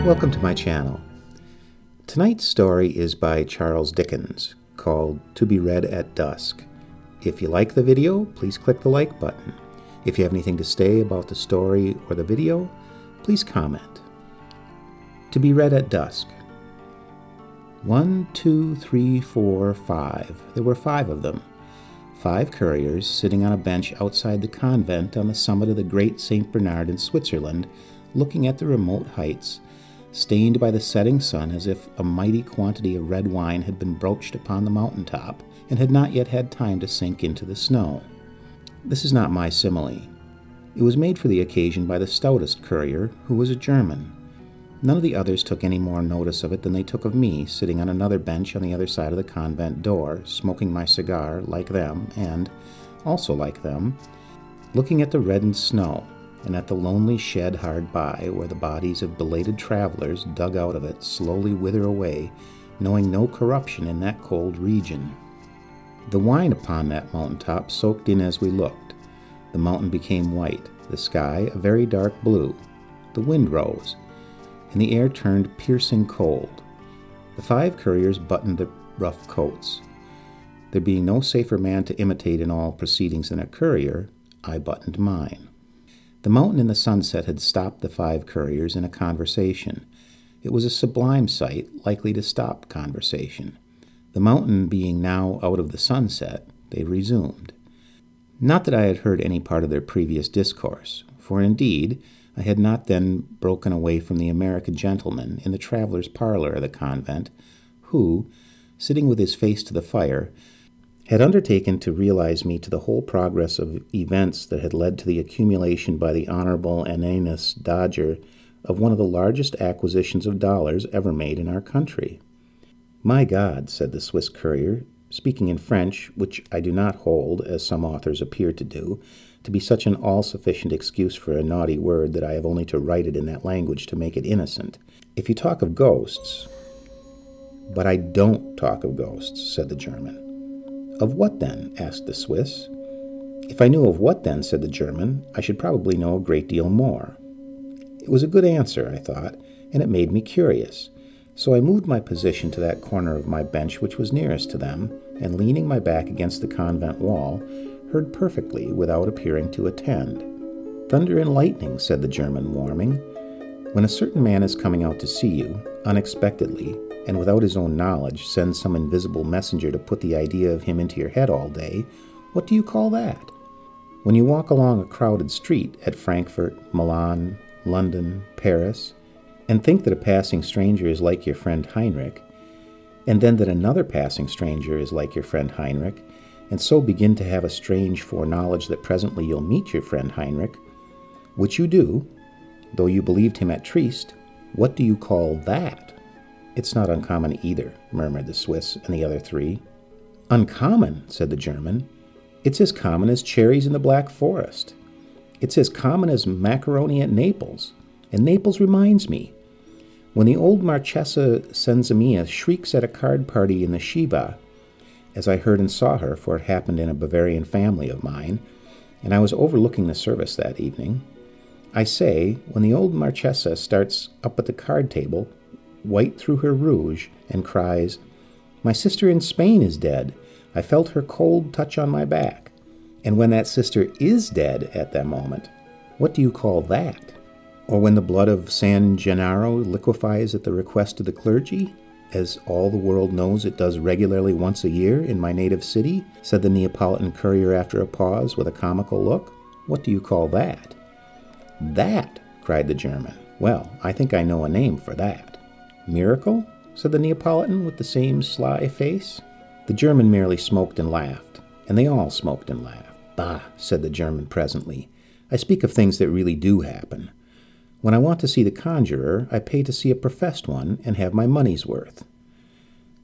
Welcome to my channel. Tonight's story is by Charles Dickens, called To Be Read at Dusk. If you like the video, please click the like button. If you have anything to say about the story or the video, please comment. To Be Read at Dusk. 1, 2, 3, 4, 5. There were 5 of them. 5 couriers sitting on a bench outside the convent on the summit of the great St. Bernard in Switzerland, looking at the remote heights, stained by the setting sun as if a mighty quantity of red wine had been broached upon the mountaintop and had not yet had time to sink into the snow. This is not my simile. It was made for the occasion by the stoutest courier, who was a German. None of the others took any more notice of it than they took of me, sitting on another bench on the other side of the convent door, smoking my cigar like them, and, also like them, looking at the reddened snow, and at the lonely shed hard by, where the bodies of belated travelers dug out of it slowly wither away, knowing no corruption in that cold region. The wine upon that mountaintop soaked in as we looked. The mountain became white, the sky a very dark blue. The wind rose, and the air turned piercing cold. The 5 couriers buttoned their rough coats. There being no safer man to imitate in all proceedings than a courier, I buttoned mine. The mountain in the sunset had stopped the 5 couriers in a conversation. It was a sublime sight, likely to stop conversation. The mountain being now out of the sunset, they resumed. Not that I had heard any part of their previous discourse, for indeed I had not then broken away from the American gentleman in the traveller's parlour of the convent, who, sitting with his face to the fire, had undertaken to realize me to the whole progress of events that had led to the accumulation by the Honorable Ananias Dodger of one of the largest acquisitions of dollars ever made in our country. "My God," said the Swiss courier, speaking in French, which I do not hold, as some authors appear to do, to be such an all-sufficient excuse for a naughty word that I have only to write it in that language to make it innocent. "If you talk of ghosts—" "But I don't talk of ghosts," said the German. "Of what then?" asked the Swiss. "If I knew of what then," said the German, "I should probably know a great deal more." It was a good answer, I thought, and it made me curious. So I moved my position to that corner of my bench which was nearest to them, and leaning my back against the convent wall, heard perfectly without appearing to attend. "Thunder and lightning," said the German, warming. "When a certain man is coming out to see you, unexpectedly, and without his own knowledge sends some invisible messenger to put the idea of him into your head all day, what do you call that? When you walk along a crowded street at Frankfurt, Milan, London, Paris, and think that a passing stranger is like your friend Heinrich, and then that another passing stranger is like your friend Heinrich, and so begin to have a strange foreknowledge that presently you'll meet your friend Heinrich, which you do, though you believed him at Trieste, what do you call that?" "It's not uncommon either," murmured the Swiss and the other 3. "Uncommon," said the German. "It's as common as cherries in the Black Forest. It's as common as macaroni at Naples. And Naples reminds me. When the old Marchesa Senzimia shrieks at a card party in the Shiva, as I heard and saw her, for it happened in a Bavarian family of mine, and I was overlooking the service that evening, I say, when the old Marchesa starts up at the card table, white through her rouge, and cries, 'My sister in Spain is dead. I felt her cold touch on my back.' And when that sister is dead at that moment, what do you call that? Or when the blood of San Gennaro liquefies at the request of the clergy, as all the world knows it does regularly once a year in my native city," said the Neapolitan courier after a pause with a comical look. "What do you call that?" "That!" cried the German. "Well, I think I know a name for that." "Miracle?" said the Neapolitan with the same sly face. The German merely smoked and laughed, and they all smoked and laughed. "Bah!" said the German presently. "I speak of things that really do happen. When I want to see the conjurer, I pay to see a professed one and have my money's worth.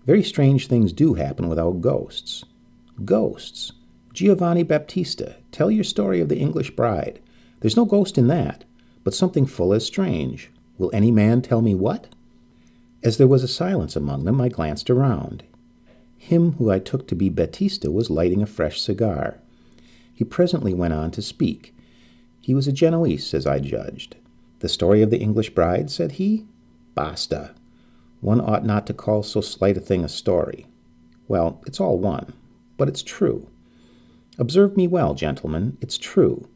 Very strange things do happen without ghosts. Ghosts! Giovanni Baptista, tell your story of the English bride. There's no ghost in that, but something full as strange. Will any man tell me what?" As there was a silence among them, I glanced around. Him who I took to be Baptista was lighting a fresh cigar. He presently went on to speak. He was a Genoese, as I judged. "The story of the English bride," said he. Basta. One ought not to call so slight a thing a story. Well, it's all one, but it's true. Observe me well, gentlemen, it's true.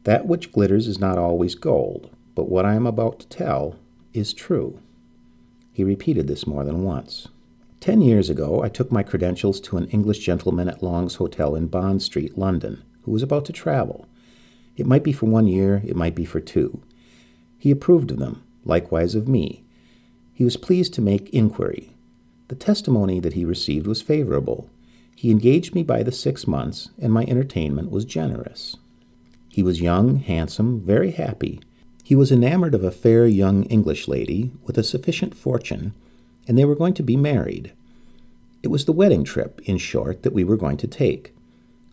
That which glitters is not always gold, but what I am about to tell is true. He repeated this more than once. 10 years ago, I took my credentials to an English gentleman at Long's Hotel in Bond Street, London, who was about to travel. It might be for 1 year, it might be for 2. He approved of them, likewise of me. He was pleased to make inquiry. The testimony that he received was favorable. He engaged me by the 6 months, and my entertainment was generous. He was young, handsome, very happy. He was enamored of a fair young English lady with a sufficient fortune, and they were going to be married. It was the wedding trip, in short, that we were going to take.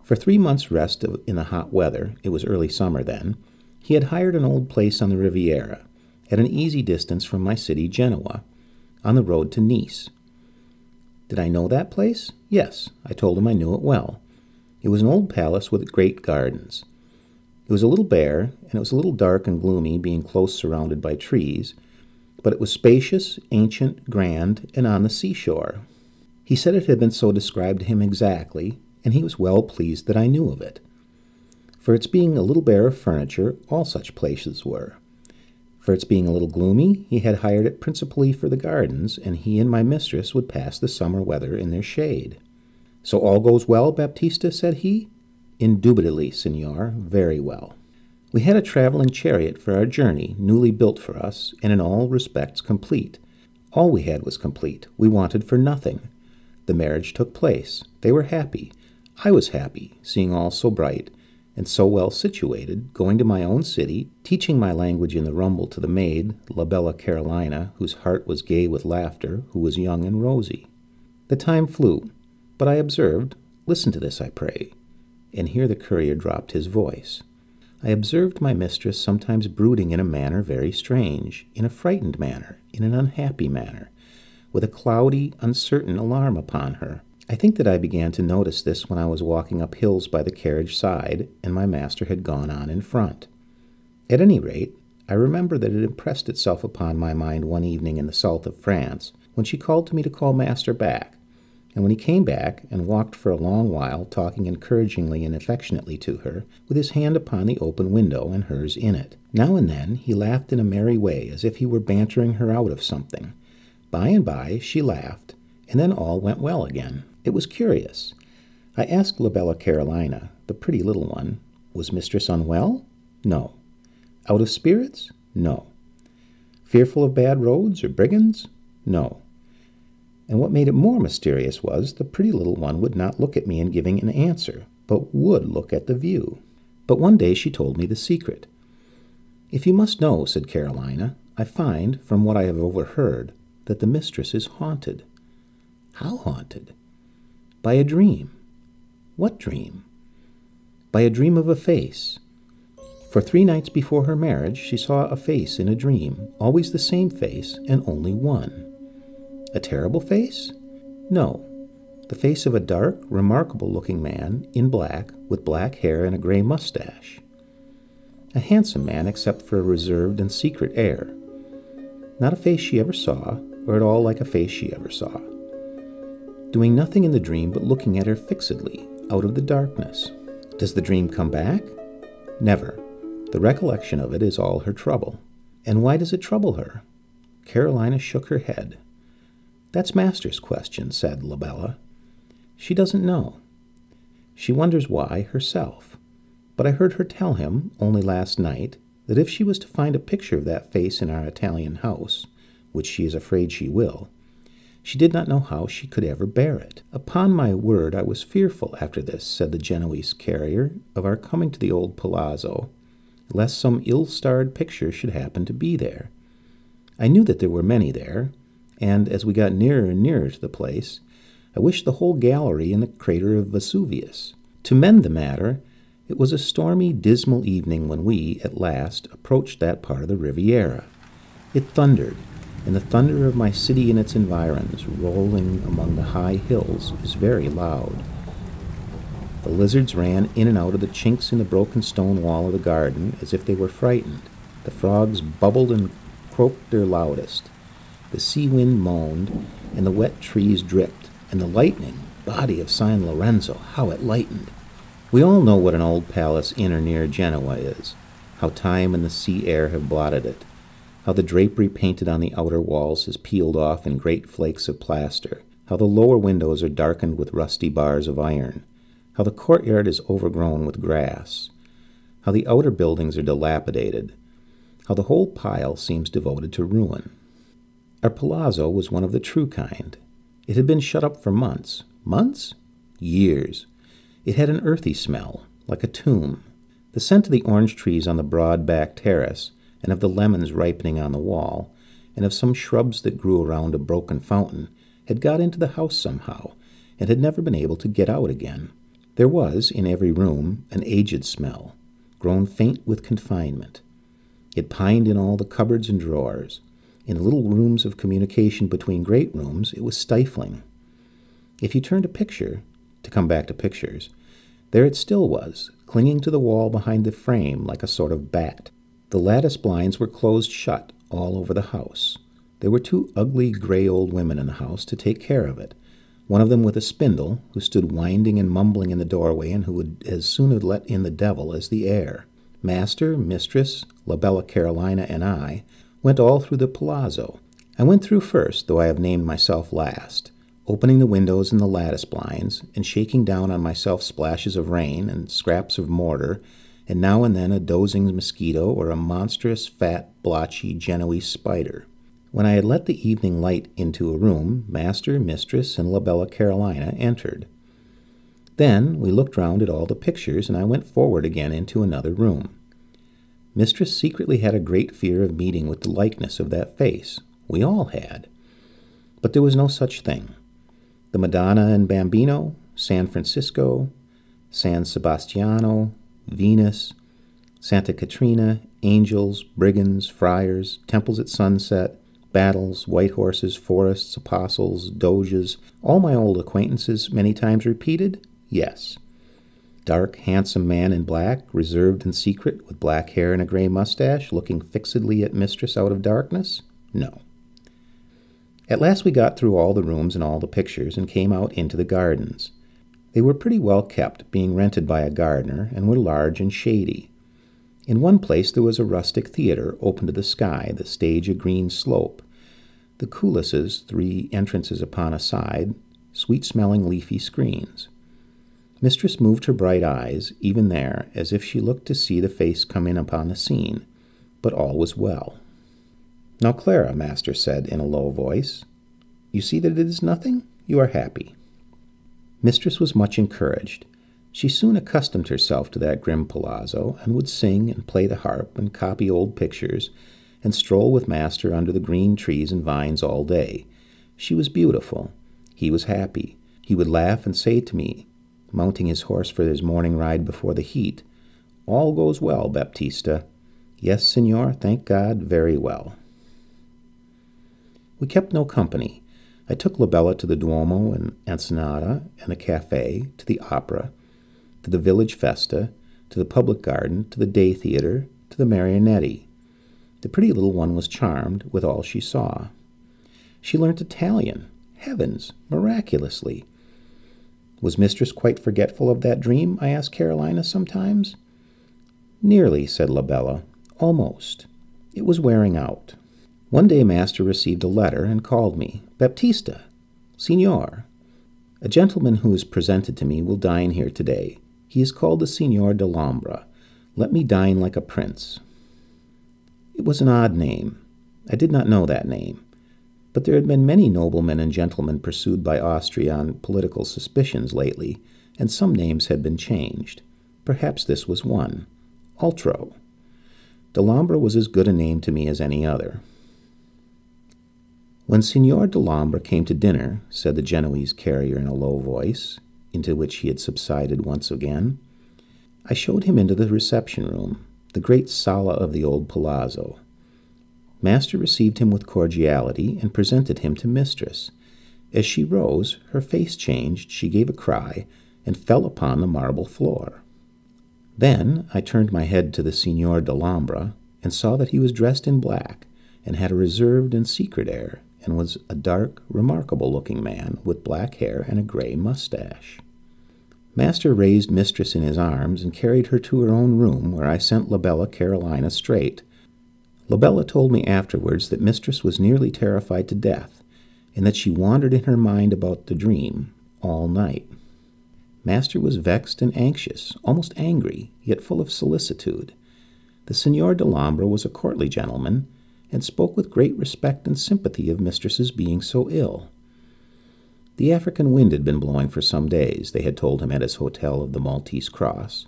For 3 months' rest in the hot weather, it was early summer then, he had hired an old place on the Riviera, at an easy distance from my city, Genoa, on the road to Nice. Did I know that place? Yes, I told him I knew it well. It was an old palace with great gardens. It was a little bare, and it was a little dark and gloomy, being close surrounded by trees, but it was spacious, ancient, grand, and on the seashore. He said it had been so described to him exactly, and he was well pleased that I knew of it. For its being a little bare of furniture, all such places were. For its being a little gloomy, he had hired it principally for the gardens, and he and my mistress would pass the summer weather in their shade. So all goes well, Baptista, said he. Indubitably, senor, very well. We had a traveling chariot for our journey, newly built for us, and in all respects complete. All we had was complete. We wanted for nothing. The marriage took place. They were happy. I was happy, seeing all so bright, and so well situated, going to my own city, teaching my language in the rumble to the maid, La Bella Carolina, whose heart was gay with laughter, who was young and rosy. The time flew, but I observed, listen to this, I pray, and here the courier dropped his voice. I observed my mistress sometimes brooding in a manner very strange, in a frightened manner, in an unhappy manner, with a cloudy, uncertain alarm upon her. I think that I began to notice this when I was walking up hills by the carriage side, and my master had gone on in front. At any rate, I remember that it impressed itself upon my mind one evening in the south of France, when she called to me to call master back, and when he came back and walked for a long while, talking encouragingly and affectionately to her, with his hand upon the open window and hers in it. Now and then he laughed in a merry way, as if he were bantering her out of something. By and by she laughed, and then all went well again. It was curious. I asked La Bella Carolina, the pretty little one, was mistress unwell? No. Out of spirits? No. Fearful of bad roads or brigands? No. And what made it more mysterious was the pretty little one would not look at me in giving an answer, but would look at the view. But one day she told me the secret. If you must know, said Carolina, I find, from what I have overheard, that the mistress is haunted. How haunted? By a dream. What dream? By a dream of a face. For 3 nights before her marriage, she saw a face in a dream, always the same face, and only one. A terrible face? No. The face of a dark, remarkable-looking man, in black, with black hair and a gray mustache. A handsome man, except for a reserved and secret air. Not a face she ever saw, or at all like a face she ever saw. Doing nothing in the dream but looking at her fixedly, out of the darkness. Does the dream come back? Never. The recollection of it is all her trouble. And why does it trouble her? Carolina shook her head. That's master's question, said La Bella. She doesn't know. She wonders why herself. But I heard her tell him, only last night, that if she was to find a picture of that face in our Italian house, which she is afraid she will, she did not know how she could ever bear it. Upon my word, I was fearful after this, said the Genoese carrier, of our coming to the old palazzo, lest some ill-starred picture should happen to be there. I knew that there were many there, and as we got nearer and nearer to the place, I wished the whole gallery in the crater of Vesuvius. To mend the matter, it was a stormy, dismal evening when we, at last, approached that part of the Riviera. It thundered, and the thunder of my city and its environs, rolling among the high hills, is very loud. The lizards ran in and out of the chinks in the broken stone wall of the garden as if they were frightened. The frogs bubbled and croaked their loudest. The sea wind moaned, and the wet trees dripped, and the lightning, body of San Lorenzo, how it lightened. We all know what an old palace in or near Genoa is, how time and the sea air have blotted it, how the drapery painted on the outer walls has peeled off in great flakes of plaster, how the lower windows are darkened with rusty bars of iron, how the courtyard is overgrown with grass, how the outer buildings are dilapidated, how the whole pile seems devoted to ruin. Our palazzo was one of the true kind. It had been shut up for months. Months? Years. It had an earthy smell, like a tomb. The scent of the orange trees on the broad back terrace, and of the lemons ripening on the wall, and of some shrubs that grew around a broken fountain, had got into the house somehow, and had never been able to get out again. There was, in every room, an aged smell, grown faint with confinement. It pined in all the cupboards and drawers. In the little rooms of communication between great rooms, it was stifling. If you turned a picture, to come back to pictures, there it still was, clinging to the wall behind the frame like a sort of bat. The lattice blinds were closed shut all over the house. There were 2 ugly, gray old women in the house to take care of it, one of them with a spindle, who stood winding and mumbling in the doorway and who would as soon have let in the devil as the air. Master, mistress, La Bella Carolina, and I went all through the palazzo. I went through first, though I have named myself last, opening the windows and the lattice blinds, and shaking down on myself splashes of rain and scraps of mortar, and now and then a dozing mosquito or a monstrous, fat, blotchy Genoese spider. When I had let the evening light into a room, master, mistress, and La Bella Carolina entered. Then we looked round at all the pictures, and I went forward again into another room. Mistress secretly had a great fear of meeting with the likeness of that face. We all had. But there was no such thing. The Madonna and Bambino, San Francisco, San Sebastiano, Venus, Santa Catrina, angels, brigands, friars, temples at sunset, battles, white horses, forests, apostles, doges, all my old acquaintances many times repeated? Yes. Dark, handsome man in black, reserved and secret, with black hair and a gray mustache, looking fixedly at mistress out of darkness? No. At last we got through all the rooms and all the pictures, and came out into the gardens. They were pretty well kept, being rented by a gardener, and were large and shady. In one place there was a rustic theater open to the sky, the stage a green slope, the coulisses 3 entrances upon a side, sweet-smelling leafy screens. Mistress moved her bright eyes, even there, as if she looked to see the face come in upon the scene, but all was well. "Now, Clara," master said in a low voice, "you see that it is nothing? You are happy." Mistress was much encouraged. She soon accustomed herself to that grim palazzo, and would sing and play the harp and copy old pictures, and stroll with master under the green trees and vines all day. She was beautiful. He was happy. He would laugh and say to me, mounting his horse for his morning ride before the heat, "All goes well, Baptista." "Yes, senor, thank God, very well." We kept no company. I took La Bella to the Duomo and Ensenada and the cafe, to the opera, to the village festa, to the public garden, to the day theater, to the marionetti. The pretty little one was charmed with all she saw. She learnt Italian. Heavens, miraculously! Was mistress quite forgetful of that dream? I asked Carolina sometimes. Nearly, said La Bella. Almost. It was wearing out. One day master received a letter and called me. "Baptista, Signor, a gentleman who is presented to me will dine here today. He is called the Signor Dellombra. Let me dine like a prince." It was an odd name. I did not know that name. But there had been many noblemen and gentlemen pursued by Austria on political suspicions lately, and some names had been changed. Perhaps this was one. Altro. Dellombra was as good a name to me as any other. When Signor Dellombra came to dinner, said the Genoese carrier in a low voice, into which he had subsided once again, I showed him into the reception-room, the great sala of the old palazzo. Master received him with cordiality and presented him to mistress. As she rose, her face changed, she gave a cry, and fell upon the marble floor. Then I turned my head to the Signor Dellombra, and saw that he was dressed in black, and had a reserved and secret air, and was a dark, remarkable-looking man with black hair and a gray mustache. Master raised Mistress in his arms and carried her to her own room, where I sent La Bella Carolina straight. La Bella told me afterwards that Mistress was nearly terrified to death, and that she wandered in her mind about the dream all night. Master was vexed and anxious, almost angry, yet full of solicitude. The Signor Dellombra was a courtly gentleman, and spoke with great respect and sympathy of Mistress's being so ill. The African wind had been blowing for some days, they had told him at his hotel of the Maltese Cross,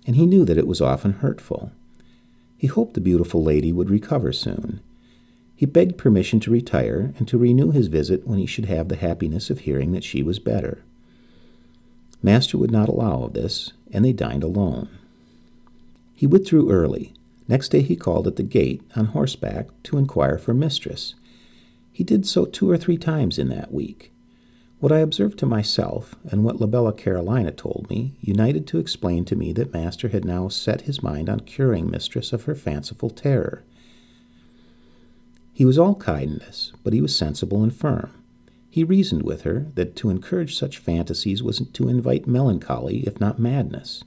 and he knew that it was often hurtful. He hoped the beautiful lady would recover soon. He begged permission to retire and to renew his visit when he should have the happiness of hearing that she was better. Master would not allow of this, and they dined alone. He withdrew early. Next day he called at the gate, on horseback, to inquire for Mistress. He did so 2 or 3 times in that week. What I observed to myself, and what La Bella Carolina told me, united to explain to me that Master had now set his mind on curing Mistress of her fanciful terror. He was all kindness, but he was sensible and firm. He reasoned with her that to encourage such fantasies was to invite melancholy, if not madness.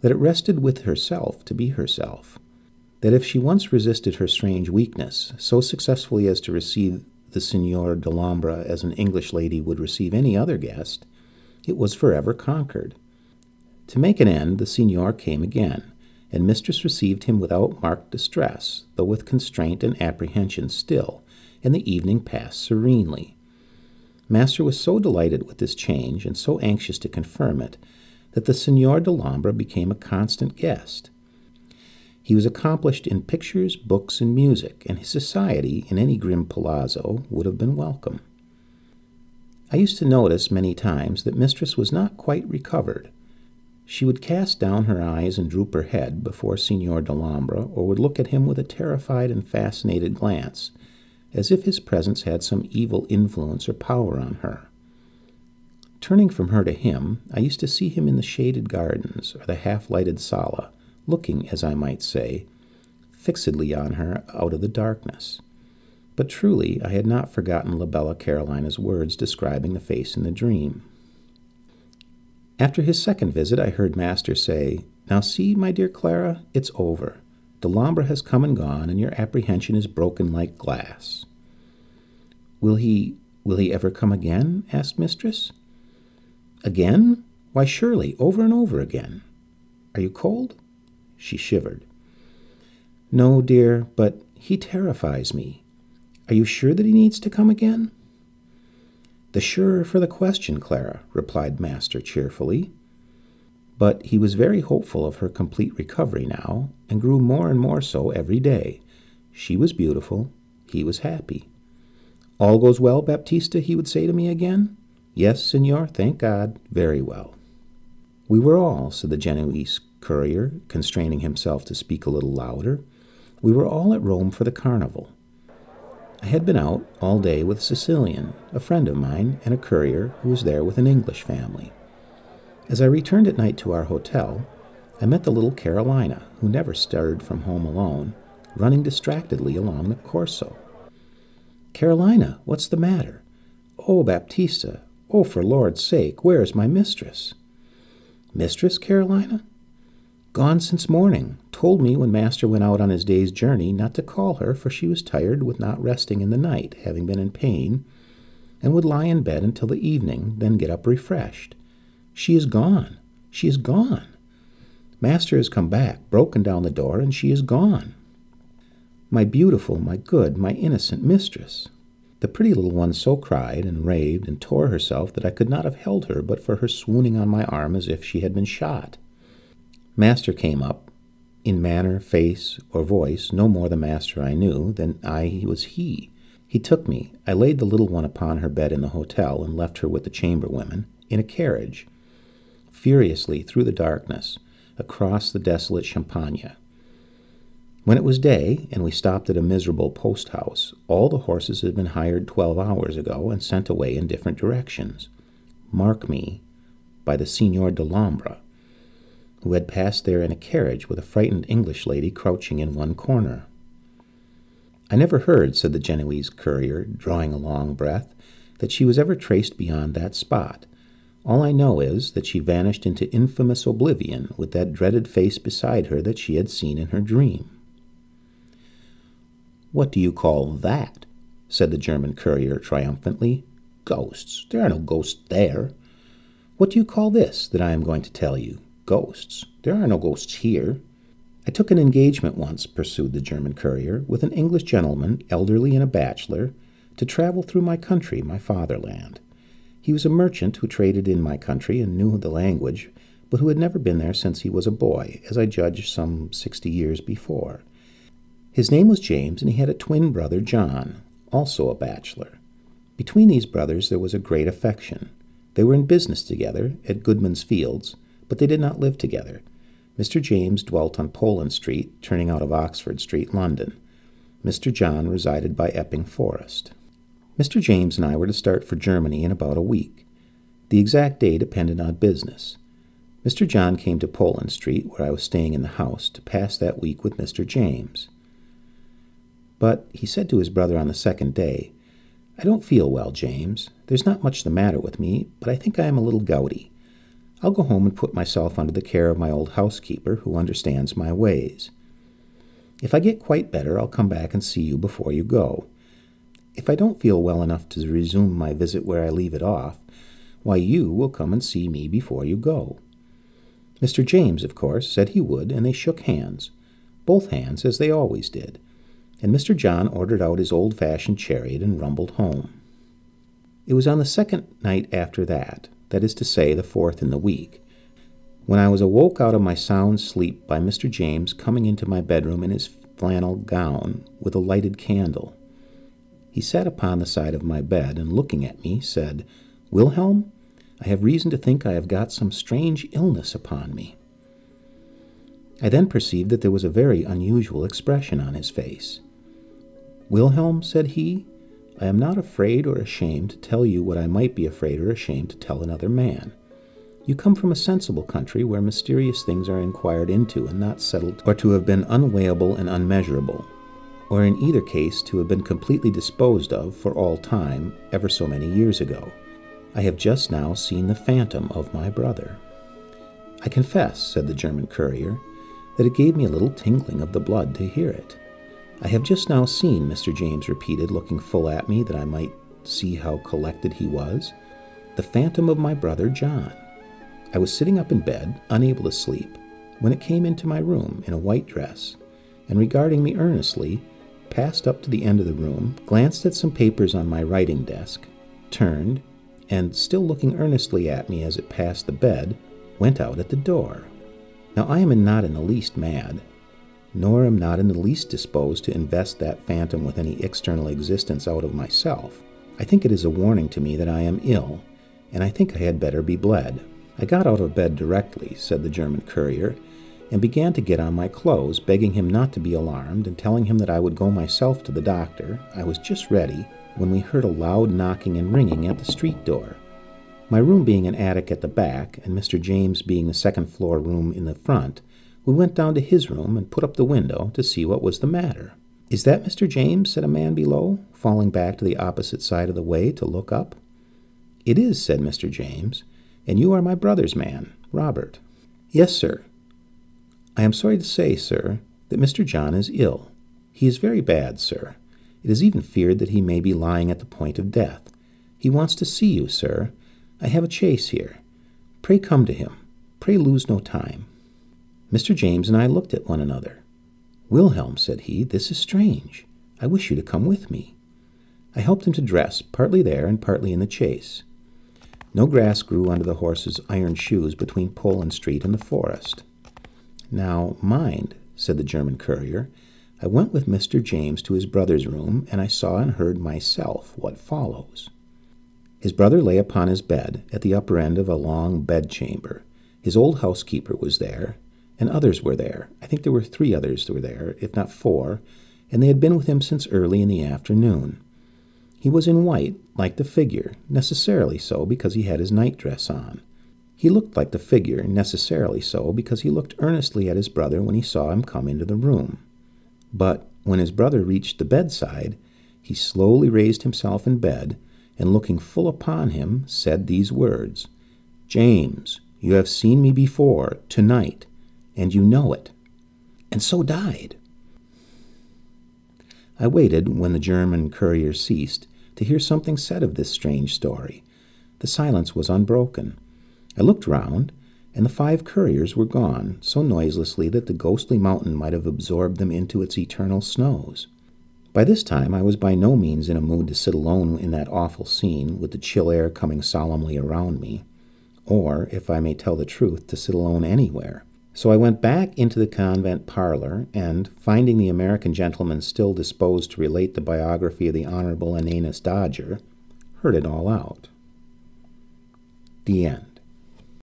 That it rested with herself to be herself. That if she once resisted her strange weakness, so successfully as to receive the Signor Dellombra as an English lady would receive any other guest, it was forever conquered. To make an end, the Signor came again, and Mistress received him without marked distress, though with constraint and apprehension still, and the evening passed serenely. Master was so delighted with this change, and so anxious to confirm it, that the Signor Dellombra became a constant guest. He was accomplished in pictures, books, and music, and his society in any grim palazzo would have been welcome. I used to notice many times that Mistress was not quite recovered. She would cast down her eyes and droop her head before Signor Dellombra, or would look at him with a terrified and fascinated glance, as if his presence had some evil influence or power on her. Turning from her to him, I used to see him in the shaded gardens or the half-lighted sala, looking, as I might say, fixedly on her out of the darkness. But truly I had not forgotten La Bella Carolina's words describing the face in the dream. After his second visit I heard Master say, "Now see, my dear Clara, it's over. Dellombra has come and gone, and your apprehension is broken like glass." Will he ever come again?" asked Mistress. "Again? Why, surely, over and over again. Are you cold?" She shivered. "No, dear, but he terrifies me. Are you sure that he needs to come again?" "The surer for the question, Clara," replied Master cheerfully. But he was very hopeful of her complete recovery now, and grew more and more so every day. She was beautiful. He was happy. "All goes well, Baptista?" he would say to me again. "Yes, Signor, thank God, very well." "We were all," said the Genoese courier, constraining himself to speak a little louder, "we were all at Rome for the carnival. I had been out all day with a Sicilian, a friend of mine, and a courier who was there with an English family. As I returned at night to our hotel, I met the little Carolina, who never stirred from home alone, running distractedly along the Corso. "Carolina, what's the matter? Oh, Baptista, oh, for Lord's sake, where is my mistress?" "Mistress, Carolina?" "Gone since morning. Told me when Master went out on his day's journey not to call her, for she was tired with not resting in the night, having been in pain, and would lie in bed until the evening, then get up refreshed. She is gone. She is gone. Master has come back, broken down the door, and she is gone. My beautiful, my good, my innocent mistress." The pretty little one so cried and raved and tore herself that I could not have held her but for her swooning on my arm as if she had been shot. Master came up, in manner, face, or voice, no more the master I knew than I was he. He took me. I laid the little one upon her bed in the hotel and left her with the chamberwomen, in a carriage, furiously through the darkness, across the desolate Champagne. When it was day, and we stopped at a miserable post-house, all the horses had been hired 12 hours ago and sent away in different directions. Mark me, by the Signor Dellombra, who had passed there in a carriage with a frightened English lady crouching in one corner. "I never heard," said the Genoese courier, drawing a long breath, "that she was ever traced beyond that spot. All I know is that she vanished into infamous oblivion with that dreaded face beside her that she had seen in her dream." "What do you call that?" said the German courier triumphantly. "Ghosts. There are no ghosts there." "What do you call this that I am going to tell you? Ghosts. There are no ghosts here." "I took an engagement once," pursued the German courier, "with an English gentleman, elderly and a bachelor, to travel through my country, my fatherland. He was a merchant who traded in my country and knew the language, but who had never been there since he was a boy, as I judge some 60 years before. His name was James, and he had a twin brother, John, also a bachelor. Between these brothers there was a great affection. They were in business together at Goodman's Fields, but they did not live together. Mr. James dwelt on Poland Street, turning out of Oxford Street, London. Mr. John resided by Epping Forest. Mr. James and I were to start for Germany in about a week. The exact day depended on business. Mr. John came to Poland Street, where I was staying in the house, to pass that week with Mr. James. But he said to his brother on the second day, "I don't feel well, James. There's not much the matter with me, but I think I am a little gouty. I'll go home and put myself under the care of my old housekeeper, who understands my ways. If I get quite better, I'll come back and see you before you go. If I don't feel well enough to resume my visit where I leave it off, why, you will come and see me before you go." Mr. James, of course, said he would, and they shook hands, both hands, as they always did, and Mr. John ordered out his old-fashioned chariot and rumbled home. It was on the second night after that is to say, the fourth in the week, when I was awoke out of my sound sleep by Mr. James coming into my bedroom in his flannel gown with a lighted candle. He sat upon the side of my bed, and looking at me, said, "Wilhelm, I have reason to think I have got some strange illness upon me." I then perceived that there was a very unusual expression on his face. "Wilhelm," said he, "I am not afraid or ashamed to tell you what I might be afraid or ashamed to tell another man. You come from a sensible country where mysterious things are inquired into and not settled, or to have been unweighable and unmeasurable, or in either case to have been completely disposed of for all time ever so many years ago. I have just now seen the phantom of my brother." "I confess," said the German courier, "that it gave me a little tingling of the blood to hear it." "I have just now seen," Mr. James repeated, looking full at me that I might see how collected he was, "the phantom of my brother John. I was sitting up in bed, unable to sleep, when it came into my room in a white dress, and regarding me earnestly, passed up to the end of the room, glanced at some papers on my writing desk, turned, and, still looking earnestly at me as it passed the bed, went out at the door. Now I am not in the least mad, nor am not in the least disposed to invest that phantom with any external existence out of myself. I think it is a warning to me that I am ill, and I think I had better be bled. I got out of bed directly," said the German courier, "and began to get on my clothes, begging him not to be alarmed, and telling him that I would go myself to the doctor. I was just ready, when we heard a loud knocking and ringing at the street door. My room being an attic at the back, and Mr. James being the second-floor room in the front, we went down to his room and put up the window to see what was the matter. "Is that Mr. James?" said a man below, falling back to the opposite side of the way to look up. "It is," said Mr. James, "and you are my brother's man, Robert." "Yes, sir. I am sorry to say, sir, that Mr. John is ill. He is very bad, sir. It is even feared that he may be lying at the point of death. He wants to see you, sir. I have a chaise here. Pray come to him. Pray lose no time." Mr. James and I looked at one another. "Wilhelm," said he, "this is strange. I wish you to come with me." I helped him to dress, partly there and partly in the chaise. No grass grew under the horse's iron shoes between Poland Street and the forest. "Now, mind," said the German courier, "I went with Mr. James to his brother's room, and I saw and heard myself what follows." His brother lay upon his bed at the upper end of a long bedchamber. His old housekeeper was there, and others were there. I think there were 3 others that were there, if not 4, and they had been with him since early in the afternoon. He was in white, like the figure, necessarily so because he had his night-dress on. He looked like the figure, necessarily so because he looked earnestly at his brother when he saw him come into the room. But When his brother reached the bedside, he slowly raised himself in bed, and looking full upon him, said these words, "James, you have seen me before, tonight, and you know it," and so died. I waited, when the German courier ceased, to hear something said of this strange story. The silence was unbroken. I looked round, and the 5 couriers were gone, so noiselessly that the ghostly mountain might have absorbed them into its eternal snows. By this time I was by no means in a mood to sit alone in that awful scene, with the chill air coming solemnly around me, or, if I may tell the truth, to sit alone anywhere. So I went back into the convent parlor, and, finding the American gentleman still disposed to relate the biography of the Honorable Ananus Dodger, heard it all out. The end.